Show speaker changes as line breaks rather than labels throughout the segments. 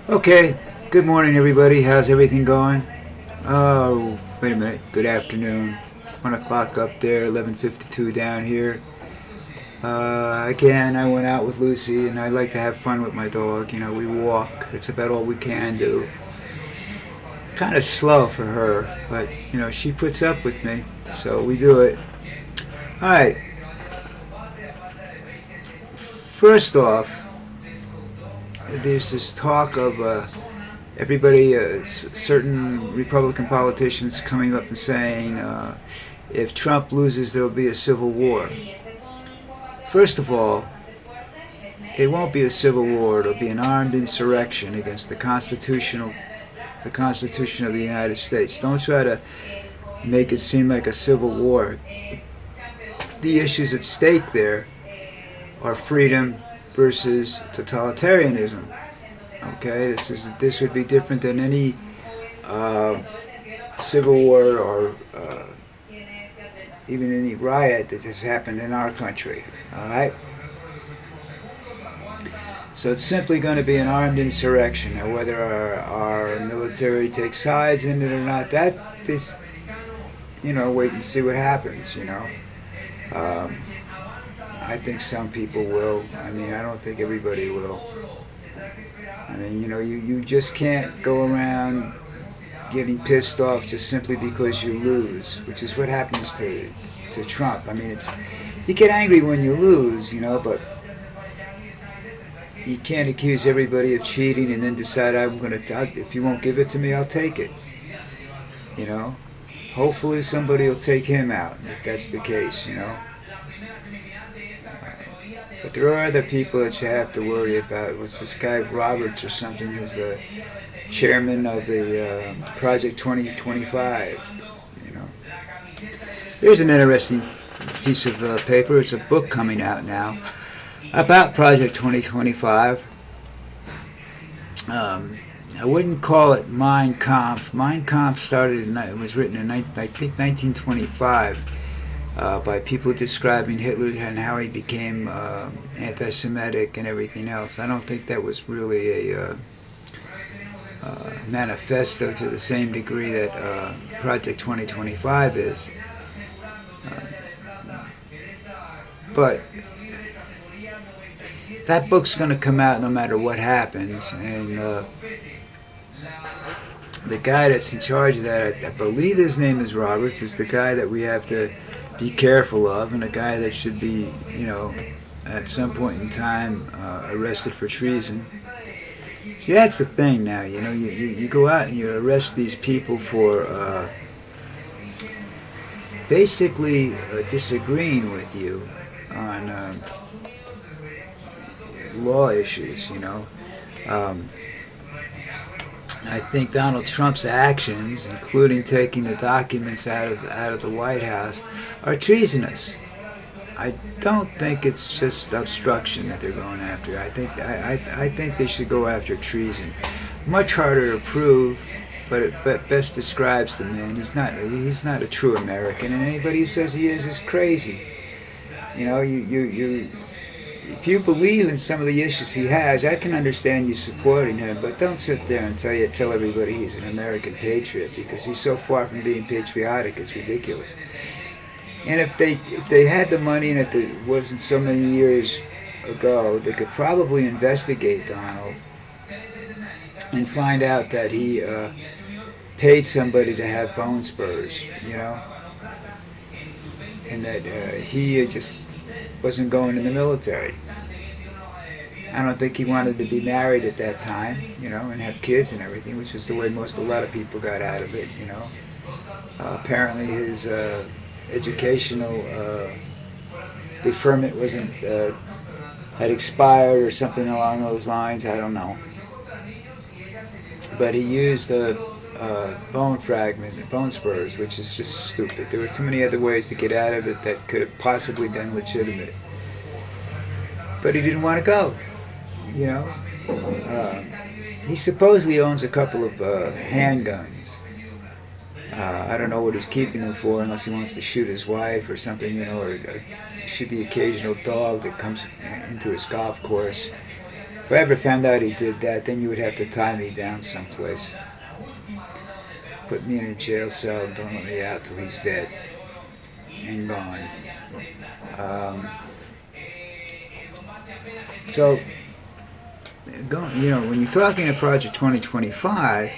Okay, good morning everybody. How's everything going? Oh, wait a minute. Good afternoon. 1 o'clock up there, 11:52 down here. Again, I went out with Lucy and I like to have fun with my dog. You know, we walk. It's about all we can do. Kind of slow for her, but, she puts up with me. So we do it. Alright, first off, there's this talk of everybody, certain Republican politicians coming up and saying if Trump loses, there will be a civil war. First of all, it won't be a civil war. It'll be an armed insurrection against the Constitution of the United States. Don't try to make it seem like a civil war. The issues at stake there are freedom versus totalitarianism. Okay, this would be different than any civil war or even any riot that has happened in our country. All right. So it's simply going to be an armed insurrection. Now, whether our military takes sides in it or not, that is, wait and see what happens. Um, I think some people will. I mean, I don't think everybody will. I mean, you just can't go around getting pissed off just simply because you lose, which is what happens to Trump. I mean, you get angry when you lose, but you can't accuse everybody of cheating and then decide if you won't give it to me, I'll take it. Hopefully somebody will take him out if that's the case. But there are other people that you have to worry about. What's this guy Roberts or something who's the chairman of the Project 2025? There's an interesting piece of paper. It's a book coming out now about Project 2025. I wouldn't call it Mein Kampf. Mein Kampf it was written in, I think, 1925 by people describing Hitler and how he became anti-Semitic and everything else. I don't think that was really a manifesto to the same degree that Project 2025 is. But that book's going to come out no matter what happens, and the guy that's in charge of that, I believe his name is Roberts, is the guy that we have to be careful of, and a guy that should be, at some point in time arrested for treason. See, that's the thing now. You go out and you arrest these people for basically disagreeing with you on law issues. I think Donald Trump's actions, including taking the documents out of the White House, are treasonous. I don't think it's just obstruction that they're going after. I think they should go after treason. Much harder to prove, but it best describes the man. He's not a true American, and anybody who says he is crazy. If you believe in some of the issues he has, I can understand you supporting him, but don't sit there and tell everybody he's an American patriot, because he's so far from being patriotic, it's ridiculous. And if they had the money, and if it wasn't so many years ago, they could probably investigate Donald and find out that he paid somebody to have bone spurs, and that he just wasn't going in the military. I don't think he wanted to be married at that time, and have kids and everything, which is the way a lot of people got out of it, apparently his educational deferment had expired or something along those lines. I don't know. But he used bone spurs, which is just stupid. There were too many other ways to get out of it that could have possibly been legitimate. But he didn't want to go. He supposedly owns a couple of handguns. I don't know what he's keeping them for, unless he wants to shoot his wife or something, or shoot the occasional dog that comes into his golf course. If I ever found out he did that, then you would have to tie me down someplace. Put me in a jail cell and don't let me out till he's dead and gone. Um, so, when you're talking about Project 2025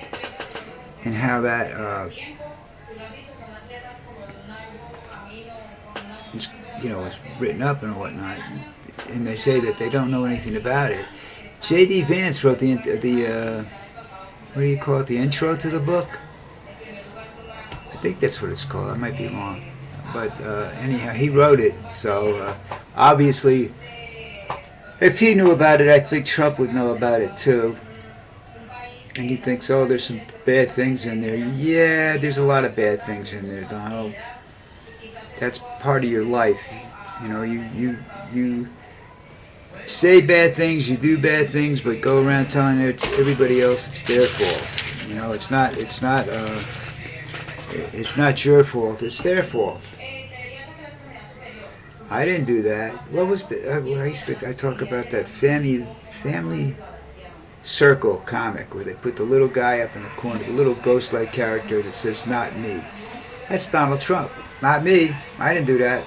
and how that it's written up and whatnot, and they say that they don't know anything about it. J.D. Vance wrote the what do you call it? The intro to the book. I think that's what it's called. I might be wrong, but anyhow, he wrote it. So obviously, if he knew about it, I think Trump would know about it too. And he thinks, oh, there's some bad things in there. Yeah, there's a lot of bad things in there, Donald. That's part of your life. You say bad things, you do bad things, but go around telling everybody else it's their fault. It's not your fault. It's their fault. I didn't do that. What was I talk about that family circle comic where they put the little guy up in the corner, the little ghost-like character that says "Not me." That's Donald Trump. Not me. I didn't do that.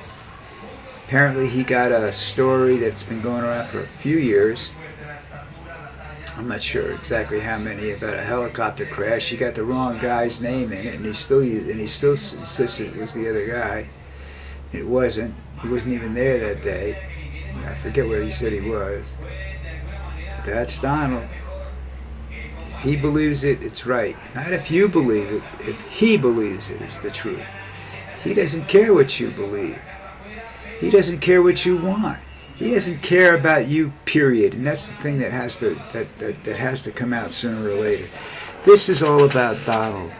Apparently he got a story that's been going around for a few years. I'm not sure exactly how many, about a helicopter crash. He got the wrong guy's name in it, and he still insisted it was the other guy. It wasn't. He wasn't even there that day. I forget where he said he was. But that's Donald. If he believes it, it's right. Not if you believe it. If he believes it, it's the truth. He doesn't care what you believe. He doesn't care what you want. He doesn't care about you, period. And that's the thing that has to come out sooner or later. This is all about Donald,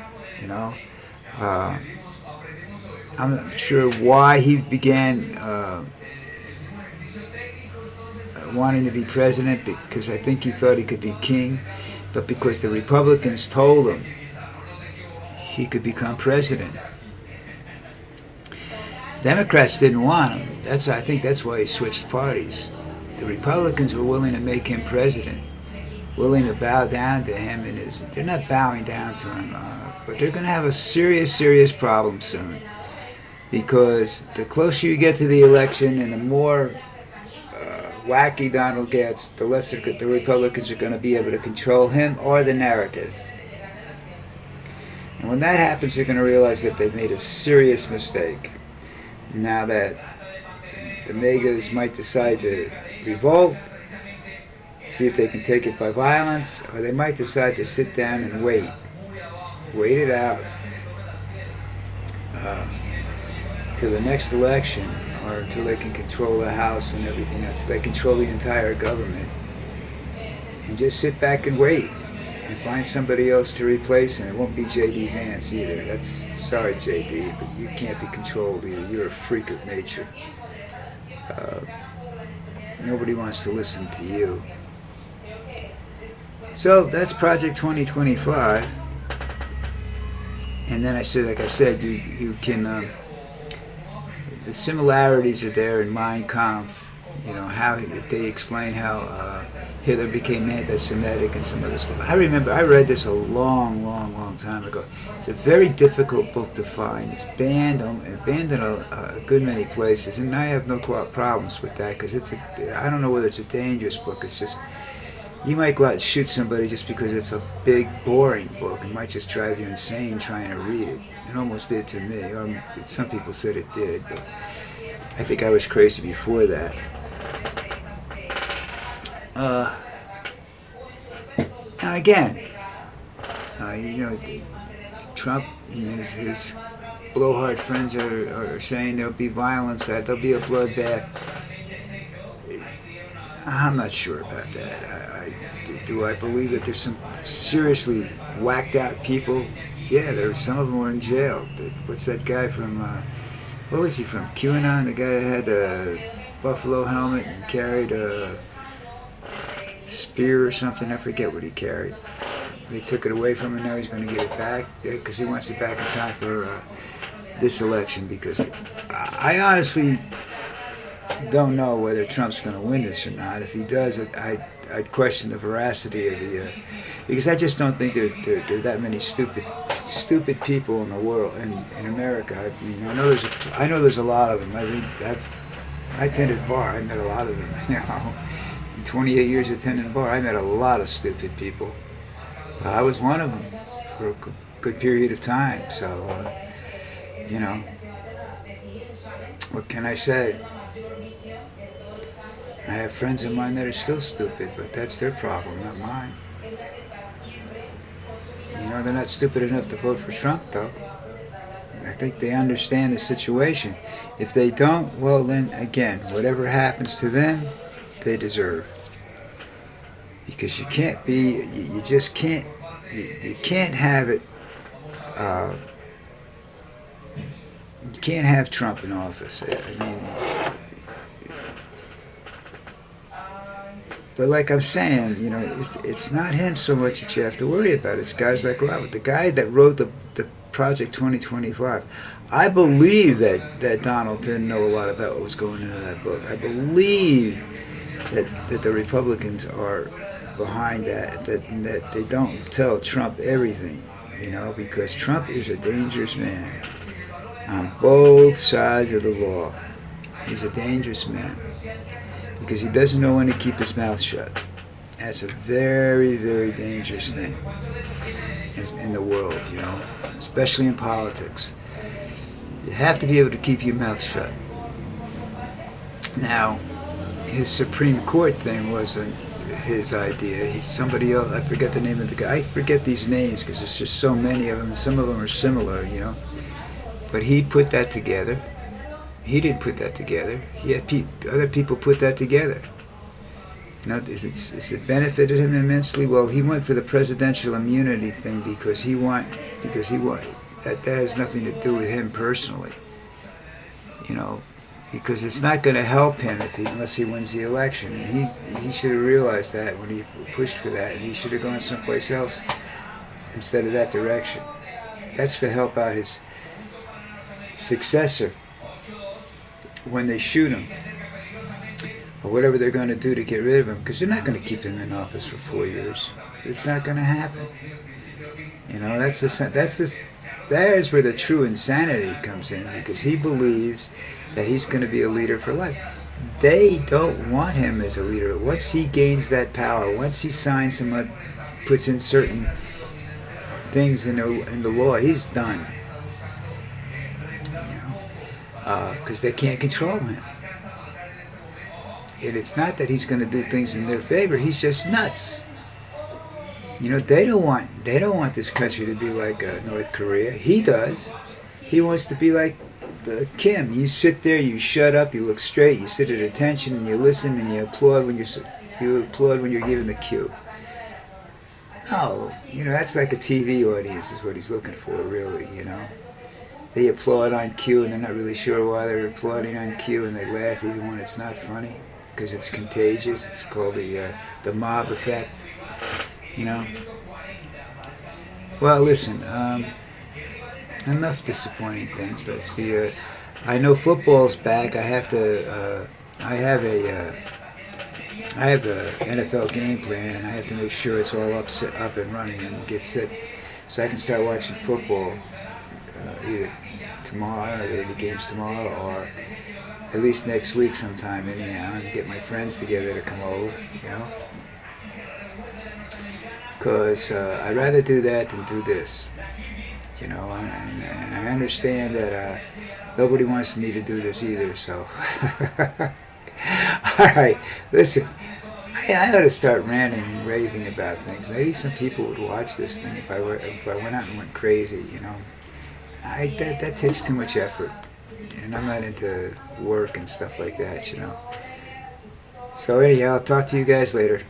I'm not sure why he began wanting to be president, because I think he thought he could be king, but because the Republicans told him he could become president. Democrats didn't want him. I think that's why he switched parties. The Republicans were willing to make him president, willing to bow down to him, and they're not bowing down to him, but they're going to have a serious, serious problem soon, because the closer you get to the election and the more wacky Donald gets, the less the Republicans are going to be able to control him or the narrative. And when that happens, they're going to realize that they've made a serious mistake. Now that the MAGAs might decide to revolt, see if they can take it by violence, or they might decide to sit down and wait it out till the next election, or until they can control the House and everything else, they control the entire government, and just sit back and wait and find somebody else to replace, and it won't be J.D. Vance either. Sorry, J.D., but you can't be controlled either. You're a freak of nature. Nobody wants to listen to you. So that's Project 2025. And then like I said, you can, the similarities are there in Mein Kampf. How they explain how Hitler became anti-Semitic and some other stuff. I remember I read this a long, long, long time ago. It's a very difficult book to find. It's banned in a good many places, and I have no problems with that, because I don't know whether it's a dangerous book. It's just, you might go out and shoot somebody just because it's a big, boring book. It might just drive you insane trying to read it. It almost did to me, or some people said it did, but I think I was crazy before that. Now again, Trump and his blowhard friends are saying there'll be violence, that there'll be a bloodbath. I'm not sure about that. Do I believe that there's some seriously whacked out people? Yeah, some of them were in jail. What's that guy from, what was he from, QAnon? The guy that had a buffalo helmet and carried a spear or something. I forget what he carried. They took it away from him. Now he's going to get it back because he wants it back in time for this election, because I honestly don't know whether Trump's going to win this or not. If he does, I'd question the veracity of the because I just don't think there are that many stupid people in the world in America. I mean, I know there's a lot of them. I attended bar. I met a lot of them. You know, in 28 years attending bar, I met a lot of stupid people. I was one of them for a good period of time. So, you know, what can I say? I have friends of mine that are still stupid, but that's their problem, not mine. You know, they're not stupid enough to vote for Trump, though. I think they understand the situation. If they don't, well, then again, whatever happens to them, they deserve. Because you can't be, you just can't, you can't have it. You can't have Trump in office. I mean, but like I'm saying, you know, it's not him so much that you have to worry about. It's guys like Robert, the guy that wrote the Project 2025. I believe that Donald didn't know a lot about what was going into that book. I believe that the Republicans are behind that they don't tell Trump everything, you know, because Trump is a dangerous man on both sides of the law. He's a dangerous man because he doesn't know when to keep his mouth shut. That's a very, very dangerous thing in the world, you know, especially in politics. You have to be able to keep your mouth shut. Now, his Supreme Court thing wasn't his idea. He's somebody else. I forget the name of the guy. I forget these names because there's just so many of them. Some of them are similar, you know. But he put that together. He didn't put that together. He had other people put that together. You know, is it benefited him immensely? Well, he went for the presidential immunity thing because he wanted that has nothing to do with him personally. You know, because it's not going to help him unless he wins the election. And he should have realized that when he pushed for that, and he should have gone someplace else instead of that direction. That's to help out his successor when they shoot him or whatever they're going to do to get rid of him, because they're not going to keep him in office for 4 years. It's not going to happen. You know, there's where the true insanity comes in, because he believes that he's going to be a leader for life. They don't want him as a leader. Once he gains that power, once he signs him, puts in certain things in the law, he's done. You know, because they can't control him. And it's not that he's going to do things in their favor. He's just nuts. You know, they don't want this country to be like North Korea. He does. He wants to be like Kim. You sit there, you shut up, you look straight, you sit at attention, and you listen, and you applaud when you're given the cue. No, you know, that's like a TV audience is what he's looking for, really. You know, they applaud on cue, and they're not really sure why they're applauding on cue, and they laugh even when it's not funny because it's contagious. It's called the mob effect. You know. Well, listen. Enough disappointing things. Let's see. I know football's back. I have a NFL game plan. I have to make sure it's all up and running and get set, so I can start watching football either tomorrow. I don't know if there are any games tomorrow, or at least next week sometime. Anyhow, and get my friends together to come over. You know, because I'd rather do that than do this. You know, and I understand that nobody wants me to do this either, so. All right, listen, I ought to start ranting and raving about things. Maybe some people would watch this thing if I went out and went crazy, you know. That takes too much effort, and I'm not into work and stuff like that, you know. So anyhow, I'll talk to you guys later.